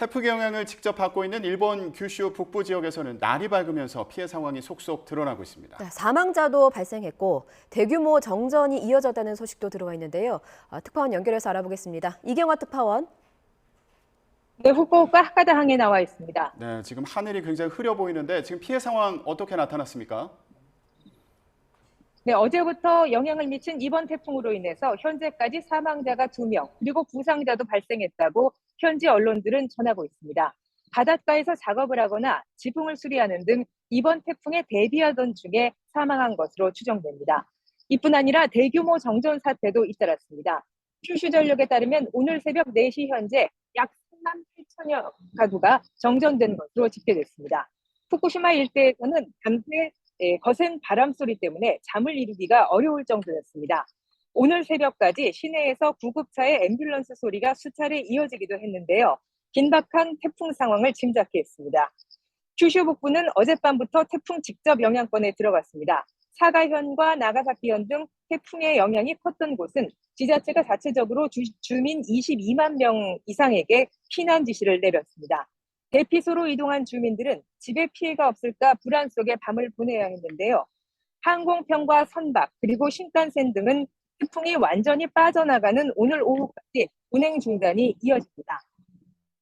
태풍의 영향을 직접 받고 있는 일본 규슈 북부 지역에서는 날이 밝으면서 피해 상황이 속속 드러나고 있습니다. 네, 사망자도 발생했고 대규모 정전이 이어졌다는 소식도 들어와 있는데요. 특파원 연결해서 알아보겠습니다. 이경화 특파원. 네, 후쿠오카 하카다항에 나와 있습니다. 네, 지금 하늘이 굉장히 흐려 보이는데 지금 피해 상황 어떻게 나타났습니까? 네, 어제부터 영향을 미친 이번 태풍으로 인해서 현재까지 사망자가 2명, 그리고 부상자도 발생했다고 현지 언론들은 전하고 있습니다. 바닷가에서 작업을 하거나 지붕을 수리하는 등 이번 태풍에 대비하던 중에 사망한 것으로 추정됩니다. 이뿐 아니라 대규모 정전 사태도 잇따랐습니다. 큐슈전력에 따르면 오늘 새벽 4시 현재 약 3만 8천여 가구가 정전된 것으로 집계됐습니다. 후쿠시마 일대에서는 밤새 거센 바람 소리 때문에 잠을 이루기가 어려울 정도였습니다. 오늘 새벽까지 시내에서 구급차의 앰뷸런스 소리가 수차례 이어지기도 했는데요. 긴박한 태풍 상황을 짐작케 했습니다. 큐슈 북부는 어젯밤부터 태풍 직접 영향권에 들어갔습니다. 사가현과 나가사키현 등 태풍의 영향이 컸던 곳은 지자체가 자체적으로 주민 22만 명 이상에게 피난 지시를 내렸습니다. 대피소로 이동한 주민들은 집에 피해가 없을까 불안 속에 밤을 보내야 했는데요. 항공편과 선박 그리고 신칸센 등은 태풍이 완전히 빠져나가는 오늘 오후까지 운행 중단이 이어집니다.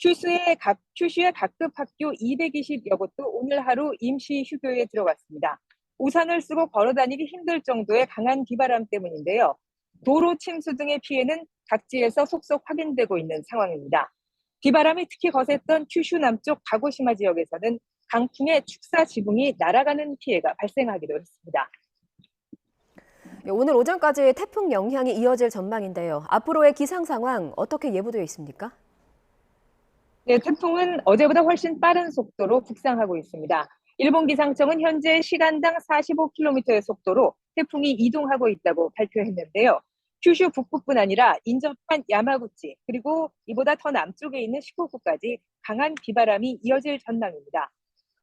큐슈의 각급 학교 220여 곳도 오늘 하루 임시 휴교에 들어갔습니다. 우산을 쓰고 걸어다니기 힘들 정도의 강한 비바람 때문인데요. 도로 침수 등의 피해는 각지에서 속속 확인되고 있는 상황입니다. 비바람이 특히 거셌던 큐슈 남쪽 가고시마 지역에서는 강풍에 축사 지붕이 날아가는 피해가 발생하기도 했습니다. 오늘 오전까지 태풍 영향이 이어질 전망인데요. 앞으로의 기상 상황 어떻게 예보되어 있습니까? 네, 태풍은 어제보다 훨씬 빠른 속도로 북상하고 있습니다. 일본 기상청은 현재 시간당 45km의 속도로 태풍이 이동하고 있다고 발표했는데요. 큐슈 북부뿐 아니라 인접한 야마구치 그리고 이보다 더 남쪽에 있는 시코쿠까지 강한 비바람이 이어질 전망입니다.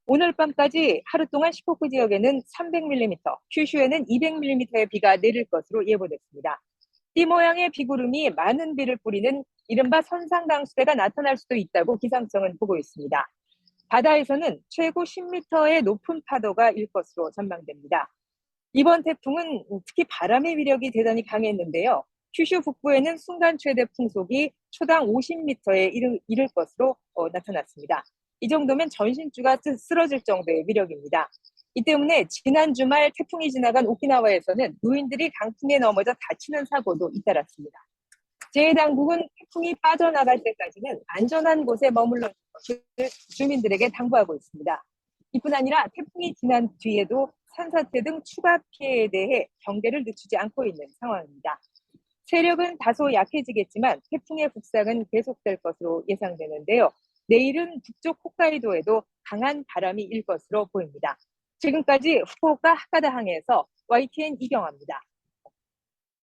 오늘 밤까지 하루 동안 시코쿠 지역에는 300mm, 큐슈에는 200mm의 비가 내릴 것으로 예보됐습니다. 띠 모양의 비구름이 많은 비를 뿌리는 이른바 선상강수대가 나타날 수도 있다고 기상청은 보고 있습니다. 바다에서는 최고 10m의 높은 파도가 일 것으로 전망됩니다. 이번 태풍은 특히 바람의 위력이 대단히 강했는데요. 큐슈 북부에는 순간 최대 풍속이 초당 50m에 이를 것으로 나타났습니다. 이 정도면 전신주가 쓰러질 정도의 위력입니다. 이 때문에 지난 주말 태풍이 지나간 오키나와에서는 노인들이 강풍에 넘어져 다치는 사고도 잇따랐습니다. 재해당국은 태풍이 빠져나갈 때까지는 안전한 곳에 머물러 있는 것을 주민들에게 당부하고 있습니다. 이뿐 아니라 태풍이 지난 뒤에도 산사태 등 추가 피해에 대해 경계를 늦추지 않고 있는 상황입니다. 세력은 다소 약해지겠지만 태풍의 북상은 계속될 것으로 예상되는데요. 내일은 북쪽 홋카이도에도 강한 바람이 일 것으로 보입니다. 지금까지 후쿠오카 하카다항에서 YTN 이경화입니다.